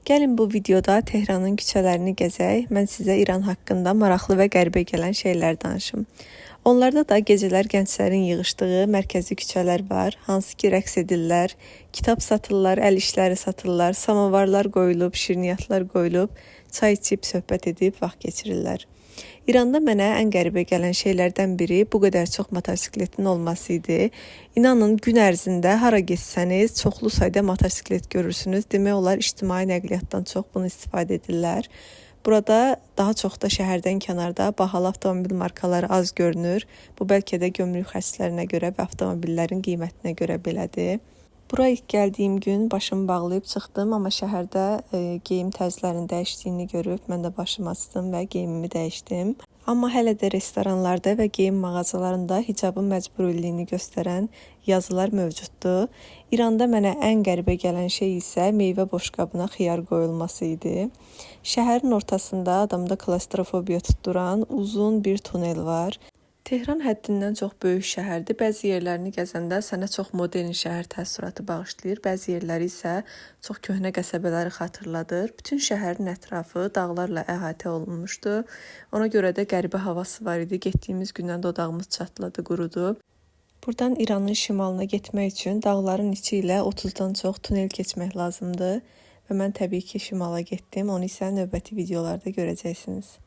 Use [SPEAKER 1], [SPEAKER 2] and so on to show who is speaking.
[SPEAKER 1] Gəlin bu videoda Tehranın küçələrini gəzək. Mən sizə İran haqqında maraqlı və qəribə gələn şeylər danışım. Onlarda da gecələr gənclərin yığışdığı mərkəzi küçələr var, hansı ki rəqs edirlər, kitab satırlar, əl işləri satırlar, samavarlar qoyulub, şirniyyatlar qoyulub, çay içib, söhbət edib vaxt keçirirlər. İranda mənə ən qəribə gələn şeylərdən biri bu qədər çox motosikletin olması idi. İnanın, gün ərzində hara getsəniz çoxlu sayda motosiklet görürsünüz. Demək olar ictimai nəqliyyatdan çox bunu istifadə edirlər. Burada daha çox da şəhərdən kənarda bahalı avtomobil markaları az görünür. Bu bəlkə də gömrük xərclərinə görə və avtomobillərin qiymətinə görə belədir. Bura ilk gəldiyim gün başımı bağlayıb çıxdım, amma şəhərdə geyim tərzlərinin dəyişdiyini görüb mən də başımı açdım və geyimimi dəyişdim. Amma hələ də restoranlarda və geyim mağazalarında hicabın məcburiyyətini göstərən yazılar mövcuddur. İranda mənə ən qəribə gələn şey isə meyvə boşqabına xiyar qoyulması idi. Şəhərin ortasında adamda klaustrofobiya tutduran uzun bir tunel var. Tehran həddindən çox böyük şəhərdir. Bəzi yerlərini gəzəndə sənə çox modern şəhər təəssüratı bağışlayır. Bəzi yerləri isə çox köhnə qəsəbələri xatırladır. Bütün şəhərin ətrafı dağlarla əhatə olunmuşdu. Ona görə də qəribə havası var idi. Getdiyimiz gündən dodağımız çatladı, qurudu. Buradan İranın şimalına getmək üçün dağların içi ilə 30-dan çox tunel keçmək lazımdır. Və mən təbii ki şimala getdim. Onu isə növbəti videolarda görəcəksiniz.